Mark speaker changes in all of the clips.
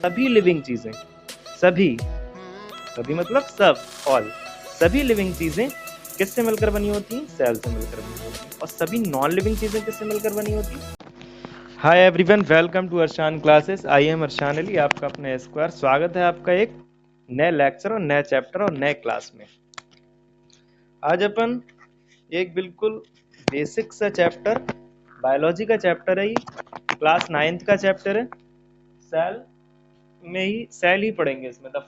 Speaker 1: सभी लिविंग चीजें, सभी सभी मतलब सब, ऑल, सभी लिविंग चीजें किससे मिलकर बनी होती हैं? सेल से मिलकर बनी होती हैं। और सभी नॉन लिविंग चीजें किससे मिलकर बनी होती हैं? Hi everyone, welcome to Arshan classes. I am Arshan Ali, आपका अपना स्क्वायर। स्वागत है आपका एक नए लेक्चर और नए चैप्टर और नए क्लास में। आज अपन एक बिल्कुल बेसिक सा चैप्टर, बायोलॉजी का चैप्टर है, ये क्लास 9th का चैप्टर है। सेल में ही सेल ही पढ़ेंगे इसमें। The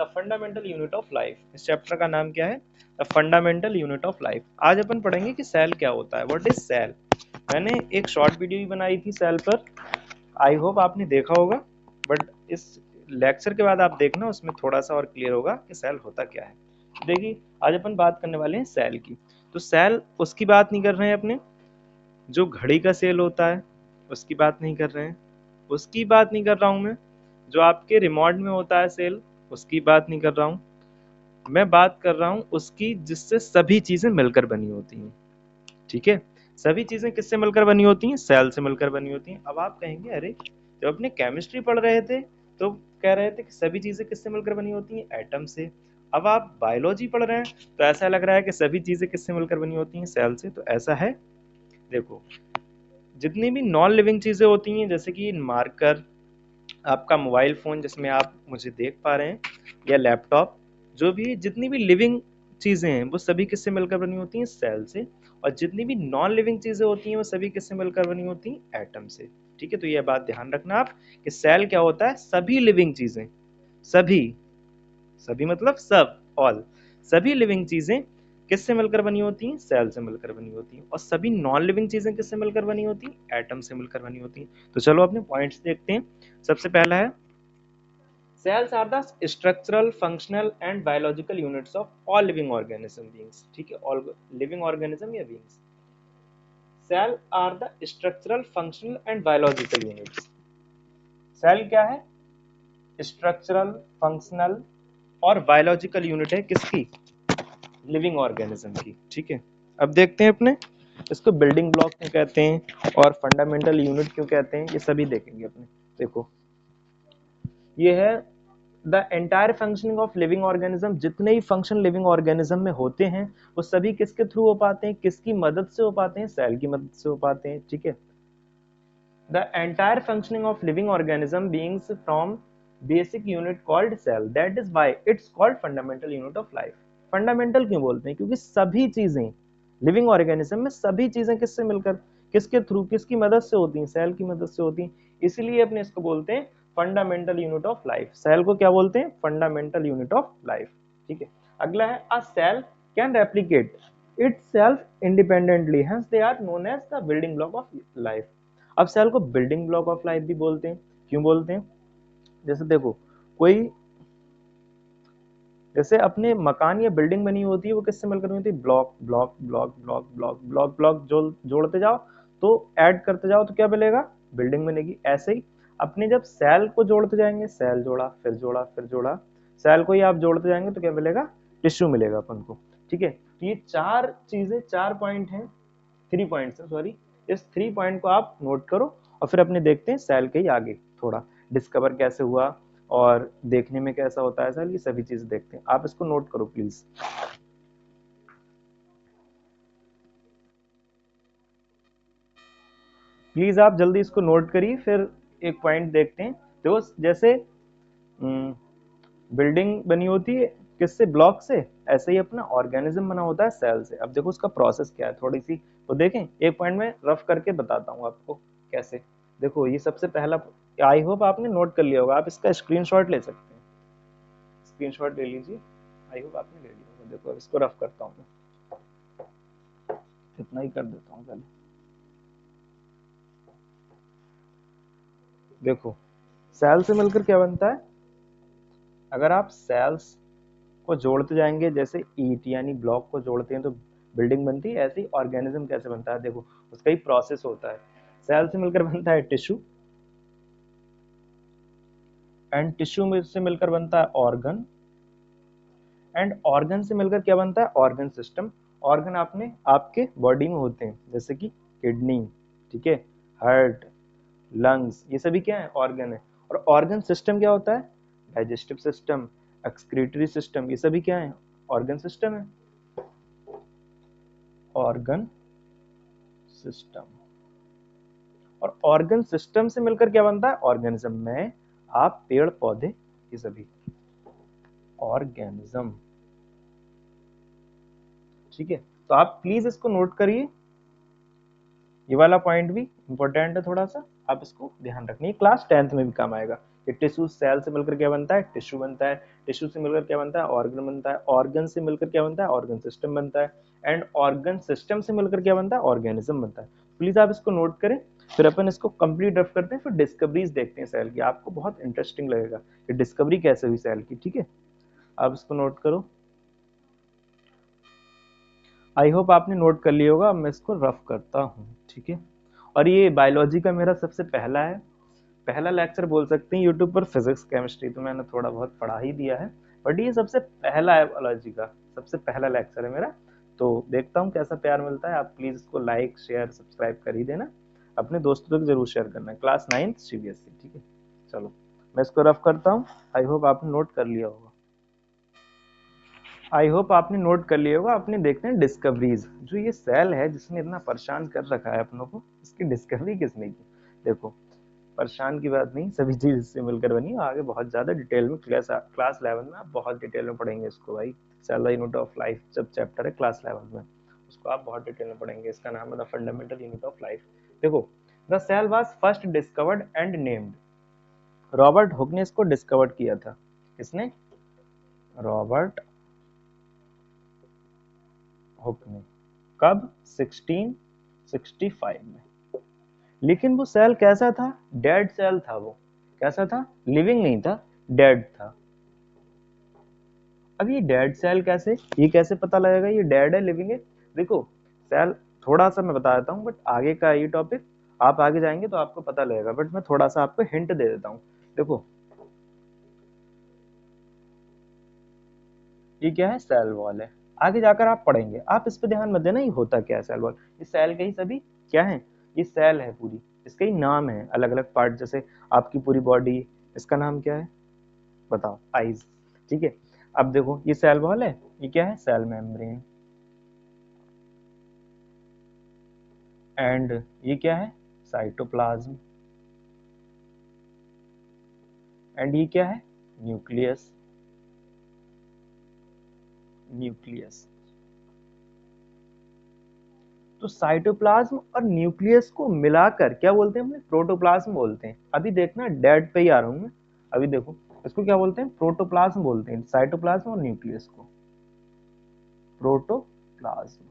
Speaker 1: fundamental unit of life. इस चैप्टर का नाम क्या है? The fundamental unit of life. आज अपन पढ़ेंगे कि सेल क्या होता है, व्हाट इज सेल। मैंने एक शॉर्ट वीडियो भी बनाई थी सेल पर, आई होप आपने देखा होगा, बट इस लेक्चर के बाद आप देखना, उसमें थोड़ा सा और क्लियर होगा कि सेल होता क्या है। देखिए, आज अपन बात करने वाले हैं सेल की। तो सेल उसकी बात नहीं कर रहे हैं अपने जो घड़ी का सेल होता है, उसकी बात नहीं कर रहे हैं। उसकी बात नहीं कर रहा हूं मैं जो आपके रिमोट में होता है सेल, उसकी बात नहीं कर रहा हूं। मैं बात कर रहा हूं उसकी जिससे सभी चीजें मिलकर बनी होती हैं। ठीक है, सभी चीजें किससे मिलकर बनी होती हैं? सेल से मिलकर बनी होती हैं। अब आप कहेंगे, अरे जब अपने केमिस्ट्री पढ़ रहे थे तो कह रहे थे कि सभी चीजें किससे मिलकर बनी होती हैं? एटम से। अब आप बायोलॉजी पढ़ रहे हैं तो ऐसा लग रहा है कि सभी चीजें किससे मिलकर बनी होती हैं? सेल से। तो ऐसा है। देखो, जितनी भी नॉन लिविंग चीजें होती हैं, जैसे कि मार्कर, आपका मोबाइल फोन जिसमें आप मुझे देख पा रहे हैं, या लैपटॉप, जो भी जितनी भी लिविंग चीजें हैं वो सभी किससे मिलकर बनी होती हैं? सेल से। और जितनी भी नॉन लिविंग चीजें होती हैं वो सभी किससे मिलकर बनी होती हैं? एटम से। ठीक है, तो यह बात ध्यान रखना आप कि सेल क्या होता है? सभी लिविंग चीजें, सभी सभी मतलब सब, ऑल, सभी लिविंग चीजें किससे मिलकर बनी होती हैं? सेल से मिलकर बनी होती हैं। और सभी नॉन लिविंग चीजें किससे मिलकर बनी होती हैं? एटम से मिलकर बनी होती हैं। तो चलो अपने पॉइंट्स देखते हैं। सबसे पहला है, cells are the structural, functional and biological units of all living organism beings. ठीक है, all living organism या beings. Cell are the structural, functional and biological units. Cell क्या है? स्ट्रक्चरल, फंक्शनल और बायोलॉजिकल यूनिट है किसकी? लिविंग ऑर्गेनिज्म की। ठीक है, अब देखते हैं अपने इसको बिल्डिंग ब्लॉक क्यों कहते हैं और फंडामेंटल यूनिट क्यों कहते हैं, ये सभी देखेंगे अपने। देखो, ये है the entire functioning of living organism. जितने ही फंक्शन लिविंग ऑर्गेनिज्म में होते हैं वो सभी किसके थ्रू हो पाते हैं? किसकी मदद से हो पाते हैं? सेल की मदद से हो पाते हैं। ठीक है, the entire functioning of living organism beings from basic unit called cell, that is why it's called fundamental unit of life. Fundamental क्यों बोलते हैं? क्योंकि सभी चीजें लिविंग ऑर्गेनिज्म में, सभी चीजें किससे मिलकर, किसके थ्रू, किसकी मदद से होती हैं? सेल की मदद से होती हैं। इसीलिए अपने इसको बोलते हैं fundamental unit of life. Cell को क्या बोलते हैं? Fundamental unit of life. ठीक है, अगला है, a cell can replicate itself independently, hence they are known as the building block of life. अब सेल को बिल्डिंग ब्लॉक ऑफ लाइफ भी बोलते हैं। क्यों बोलते हैं? जैसे देखो, कोई, जैसे अपने मकान या बिल्डिंग बनी होती है वो किससे मिलकर बनी होती है? Block block block block block block block जोड़ते जाओ तो ऐड करते जाओ तो क्या मिलेगा? बिल्डिंग बनेगी। ऐसे ही अपने जब सेल को जोड़ते जाएंगे, सेल जोड़ा फिर जोड़ा फिर जोड़ा, सेल को ही आप जोड़ते जाएंगे तो क्या मिलेगा? टिश्यू मिलेगा अपन को। ठीक है, तो ये चार चीजें, 4 पॉइंट हैं, 3 पॉइंट्स है, सॉरी। इस 3 पॉइंट को आप नोट करो और फिर अपने देखते हैं सेल के ही आगे थोड़ा डिस्कवर कैसे हुआ और देखने में कैसा होता है सेल, ये सभी चीजें देखते हैं। आप इसको नोट करो प्लीज। प्लीज आप जल्दी इसको नोट करिए, फिर एक पॉइंट देखते हैं। देखो, जैसे बिल्डिंग बनी होती है किससे? ब्लॉक से। ऐसे ही अपना ऑर्गेनिज्म बना होता है सेल से। अब देखो उसका प्रोसेस क्या है, थोड़ी सी तो देखें। एक पॉइंट में रफ करके बताता हूँ आपको कैसे। देखो, ये सबसे पहला, आई होप आपने नोट कर लिया होगा, आप इसका स्क्रीनशॉट ले सकते हैं, स्क्रीनशॉट ले लीजिए। आई होप आपने ले लिया होगा। देखो, अब इसको रफ करता हूँ मैं, इतना ही कर देता हूँ पहले। देखो, सेल से मिलकर क्या बनता है? अगर आप सेल्स को जोड़ते जाएंगे, जैसे ईंट यानी ब्लॉक को जोड़ते हैं तो बिल्डिंग बनती है, ऐसे ही ऑर्गेनिज्म कैसे बनता है? देखो, उसका ही प्रोसेस होता है। सेल से मिलकर बनता है टिश्यू, एंड टिश्यू से मिलकर बनता है ऑर्गन, एंड ऑर्गन से मिलकर क्या बनता है? Organ system. ऑर्गन आपने आपके बॉडी में होते हैं, जैसे कि किडनी, ठीक है, हार्ट, लंग्स, ये सभी क्या है? ऑर्गन है। और ऑर्गन सिस्टम क्या होता है? डाइजेस्टिव सिस्टम, एक्सक्रीटरी सिस्टम, ये सभी क्या है? ऑर्गन सिस्टम है। Organ system. और ऑर्गन सिस्टम से मिलकर क्या बनता है? ऑर्गेनिज्म। में आप, पेड़ पौधे, ये सभी ऑर्गेनिज्म। ठीक है, तो आप प्लीज इसको नोट करिए, ये वाला पॉइंट भी इंपॉर्टेंट है थोड़ा सा, आप इसको ध्यान रखनी, क्लास 10th में भी काम आएगा। ये टिश्यू सेल से मिलकर क्या बनता है? टिश्यू बनता है। टिश्यू से मिलकर क्या बनता है? ऑर्गन बनता है। ऑर्गन से मिलकर क्या बनता है? ऑर्गन सिस्टम बनता है। एंड ऑर्गन सिस्टम से मिलकर क्या बनता है? ऑर्गेनिज्म बनता है। प्लीज आप इसको नोट करें, फिर अपन इसको कंप्लीट रफ करते हैं, फिर डिस्कवरीज देखते हैं सेल की। आपको बहुत इंटरेस्टिंग लगेगा कि डिस्कवरी कैसे हुई सेल की। ठीक है, आप इसको नोट करो। आई होप आपने नोट कर लिया होगा, अब मैं इसको रफ करता हूँ। ठीक है, और ये बायोलॉजी का मेरा सबसे पहला लेक्चर बोल सकते हैं यूट्यूब पर। फिजिक्स केमिस्ट्री तो मैंने थोड़ा बहुत पढ़ा ही दिया है, बट ये सबसे पहला है बायोलॉजी का, सबसे पहला लेक्चर है मेरा। तो देखता हूँ कैसा प्यार मिलता है। आप प्लीज इसको लाइक शेयर सब्सक्राइब कर ही देना, अपने दोस्तों तक जरूर शेयर करना। Class 9 CBSE। ठीक है, चलो मैं इसको रफ करता हूँ। आई होप आपने नोट कर लिया होगा। आपने देखते हैं डिस्कवरीज। जो ये सेल है जिसने इतना परेशान कर रखा है अपनों को, इसकी डिस्कवरी किसने की? देखो, परेशान की बात नहीं, सभी चीज इससे मिलकर बनी। आगे बहुत ज्यादा डिटेल में क्लास 11 में आप बहुत डिटेल में पढ़ेंगे इसको भाई। सेल यूनिट ऑफ लाइफ जब चैप्टर है क्लास 11 में, उसको आप बहुत डिटेल में पढ़ेंगे। इसका नाम है the fundamental unit of life. देखो, the cell was first discovered and named. Robert Hooke ने इसको डिस्कवर्ड किया था। किसने? रॉबर्ट हुक ने। कब? 1665 में। लेकिन वो सेल कैसा था? डेड सेल था वो। कैसा था? लिविंग नहीं था, डेड था। अब ये डेड सेल कैसे, ये कैसे पता लगेगा ये डेड है लिविंग है? देखो, सेल थोड़ा सा मैं बता देता हूँ, बट आगे का ये टॉपिक आप आगे जाएंगे तो आपको पता लगेगा, बट मैं थोड़ा सा आपको हिंट दे देता हूँ। देखो, ये क्या है? सेल वॉल है। आगे जाकर आप पढ़ेंगे, आप इस पे ध्यान मत देना ये होता क्या है सेल वॉल। ये सेल के ही सभी क्या है? ये सेल है पूरी, इसके ही नाम है अलग अलग पार्ट। जैसे आपकी पूरी बॉडी, इसका नाम क्या है? बताओ, आईज। ठीक है, अब देखो ये सेल वॉल है, ये क्या है? Cell membrane. एंड ये क्या है? साइटोप्लाज्म। एंड ये क्या है? न्यूक्लियस। न्यूक्लियस। तो साइटोप्लाज्म और न्यूक्लियस को मिलाकर क्या बोलते हैं? हमने प्रोटोप्लाज्म बोलते हैं। अभी देखना, डेड पे ही आ रहा हूं मैं। अभी देखो, इसको क्या बोलते हैं? प्रोटोप्लाज्म बोलते हैं, साइटोप्लाज्म और न्यूक्लियस को प्रोटोप्लाज्म।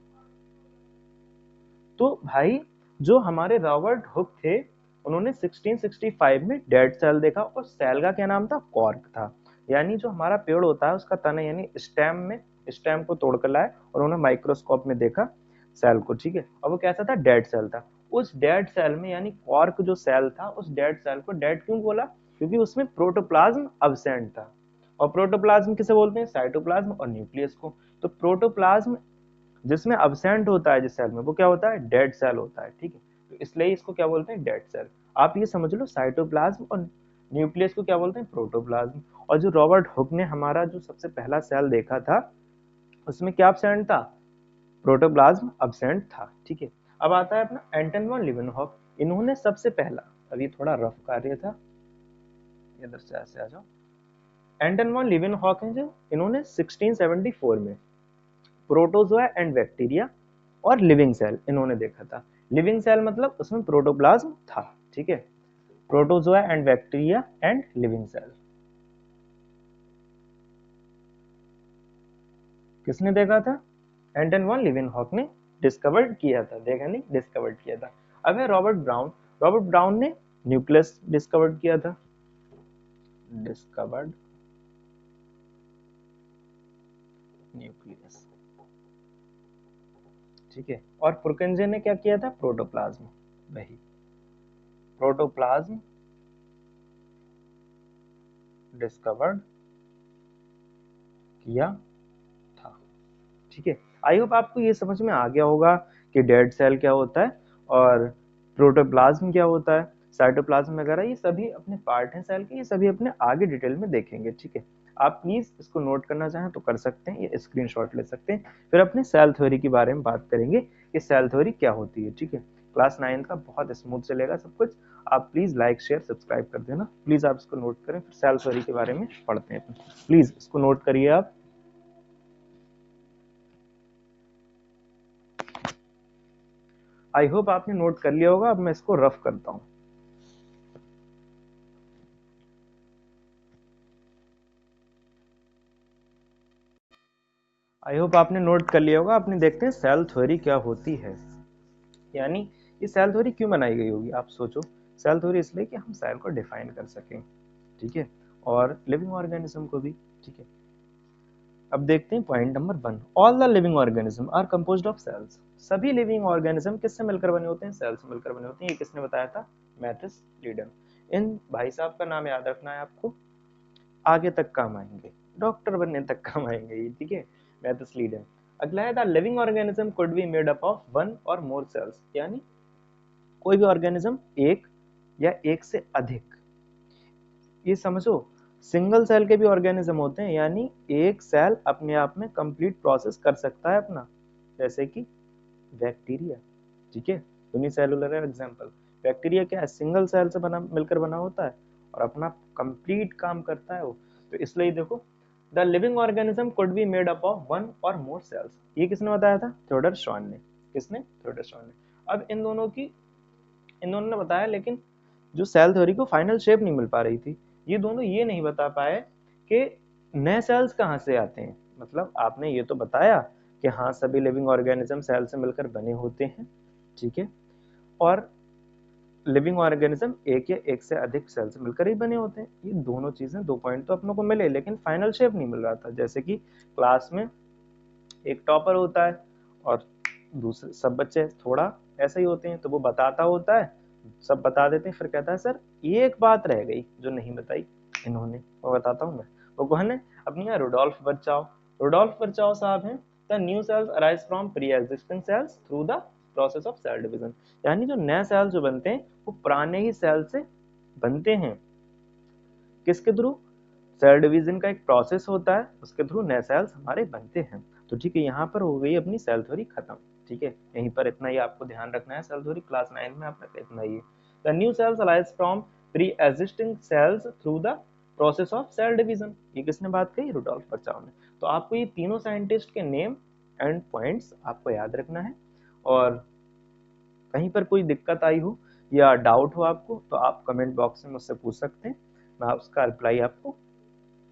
Speaker 1: तो भाई, जो हमारे रॉबर्ट हुक थे, उन्होंने 1665 में डेड सेल देखा, और सेल का क्या नाम था? कॉर्क था। यानी जो हमारा पेड़ होता है उसका तना, यानी स्टेम में, स्टेम को तोड़कर लाए और उन्होंने माइक्रोस्कोप में देखा सेल को। ठीक है, और वो कैसा था? डेड सेल था। उस डेड सेल में, यानी कॉर्क जो सेल था, उस डेड सेल को डेड क्यों बोला? क्योंकि उसमें प्रोटोप्लाज्म अब्सेंट था। और प्रोटोप्लाज्म किसे बोलते हैं? साइटोप्लाज्म और न्यूक्लियस को। तो प्रोटोप्लाज्म जिसमें अब्सेंट होता है जिस सेल में, वो क्या होता है? डेड सेल होता है। ठीक है, तो इसलिए इसको क्या बोलते हैं? Dead cell. आप ये समझ लो, साइटोप्लाज्म और न्यूक्लियस को क्या बोलते हैं? प्रोटोप्लाज्म। और जो रॉबर्ट हुक ने हमारा जो सबसे पहला सेल देखा था, उसमें क्या अब्सेंट था? प्रोटोप्लाज्म अब्सेंट था। ठीक है, अब आता है अपना एंटन वॉन लीवेनहॉक। इन्होंने सबसे पहला, अभी थोड़ा रफ कार्य था, इधर से ऐसे आ जाओ। एंटन वॉन लीवेनहॉक है जो, इन्होंने 1674 में प्रोटोजोआ एंड बैक्टीरिया और लिविंग सेल इन्होंने देखा था। लिविंग सेल मतलब उसमें प्रोटोप्लाज्म था। ठीक है, protozoa and bacteria and living cell किसने देखा था? एंटन वॉन लीवेनहॉक ने डिस्कवर्ड किया था। देखा नहीं, डिस्कवर्ड किया था। अब है रॉबर्ट ब्राउन। रॉबर्ट ब्राउन ने न्यूक्लियस डिस्कवर्ड किया था। Discovered nucleus. ठीक है, और पुरकंजे ने क्या किया था? प्रोटोप्लाज्म। वही प्रोटोप्लाज्म डिस्कवर्ड किया था। ठीक है, आई होप आपको ये समझ में आ गया होगा कि डेड सेल क्या होता है और प्रोटोप्लाज्म क्या होता है। साइटोप्लाज्म वगैरह, ये सभी अपने पार्ट हैं सेल के, ये सभी अपने आगे डिटेल में देखेंगे, ठीक है। आप प्लीज इसको नोट करना चाहें तो कर सकते हैं, ये स्क्रीनशॉट ले सकते हैं। फिर अपने सेल थ्योरी के बारे में बात करेंगे कि सेल थ्योरी क्या होती है, ठीक है। क्लास 9 का बहुत स्मूथ चलेगा सब कुछ। आप प्लीज लाइक शेयर सब्सक्राइब कर देना, प्लीज आप इसको नोट करें, फिर सेल थ्योरी के बारे में पढ़ते हैं। प्लीज इसको नोट करिए आप। आई होप आपने नोट कर लिया होगा। अब मैं इसको रफ करता हूं। आई होप आपने नोट कर लिया होगा। आपने देखते हैं सेल थ्योरी क्या होती है, यानी ये सेल थ्योरी क्यों बनाई गई होगी। आप सोचो, सेल थ्योरी इसलिए कि हम सेल को डिफाइन कर सकें, ठीक है, और लिविंग ऑर्गेनिज्म को भी, ठीक है। अब देखते हैं point number 1, all the living organism are composed of cells. सभी लिविंग ऑर्गेनिज्म किससे मिलकर बने होते हैं, सेल से मिलकर बने होते हैं। ये किसने बताया था, मैथिस लीडन। इन भाई साहब का नाम याद रखना है आपको, आगे तक काम आएंगे, डॉक्टर बनने तक काम आएंगे ये, ठीक है, मैथिस लीडन। अगला है the living organism could be made up of one और मोर सेल्स, यानी कोई भी ऑर्गेनिज्म एक या एक से अधिक, ये समझो सिंगल सेल के भी ऑर्गेनिज्म होते हैं, यानी एक सेल अपने आप में कंप्लीट प्रोसेस कर सकता है अपना, जैसे कि बैक्टीरिया, ठीक है, यूनिसेलुलर एग्जांपल। बैक्टीरिया क्या है, सिंगल सेल से बना मिलकर बना होता है और अपना कंप्लीट काम करता है वो। तो इसलिए देखो, the living organism could be made up of one और मोर सेल्स, ये किसने बताया था, थियोडर श्वान ने। किसने, थियोडर श्वान ने। अब इन दोनों ने बताया, लेकिन जो सेल थ्योरी को फाइनल शेप नहीं मिल पा रही थी, ये दोनों ये नहीं बता पाए कि नए सेल्स कहाँ से आते हैं। मतलब आपने ये तो बताया कि हाँ सभी लिविंग ऑर्गेनिज्म सेल से मिलकर बने होते हैं, ठीक है, और लिविंग ऑर्गेनिज्म एक या एक से अधिक सेल से मिलकर ही बने होते हैं। ये दोनों चीजें, 2 पॉइंट तो अपनों को मिले, लेकिन फाइनल शेप नहीं मिल रहा था। जैसे कि क्लास में एक टॉपर होता है और दूसरे सब बच्चे थोड़ा ऐसे ही होते हैं, तो वो बताता होता है, सब बता देते हैं, फिर कहता है सर एक बात रह गई जो नहीं बताई इन्होंने, वो बताता हूँ मैं। वो कौन है, अपनी यहाँ रुडोल्फ बर्चाओ। रुडोल्फ बर्चाओ साहब हैं, the new cells arise from pre existing cells through the process of cell division, यानी जो नए सेल जो बनते हैं वो पुराने ही सेल से बनते हैं। किसके थ्रू, सेल डिवीजन का एक प्रोसेस होता है, उसके थ्रू नए सेल्स हमारे बनते हैं। तो ठीक है, यहाँ पर हो गई अपनी सेल थ्योरी खत्म, ठीक है, यहीं पर इतना ही आपको ध्यान रखना है। सेल थ्योरी क्लास 9 में आपका इतना ही है। The new cells arise from pre existing cells through the process of cell division, ये किसने बात कही, रुडोल्फ बर्चाओ ने। तो आपको ये तीनों साइंटिस्ट के नेम एंड पॉइंट्स आपको याद रखना है, और कहीं पर कोई दिक्कत आई हो या डाउट हो आपको तो आप कमेंट बॉक्स में मुझसे पूछ सकते हैं, मैं उसका रिप्लाई आपको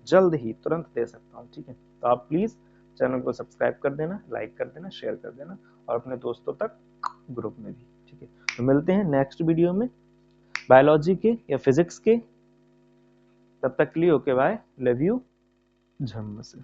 Speaker 1: जल्द ही तुरंत दे सकता हूँ, ठीक है। तो आप प्लीज चैनल को सब्सक्राइब कर देना, लाइक कर देना, शेयर कर देना, और अपने दोस्तों तक ग्रुप में भी, ठीक है। तो मिलते हैं नेक्स्ट वीडियो में बायोलॉजी के या फिजिक्स के। तब तक के लिए ओके बाय, लव यू, झम से।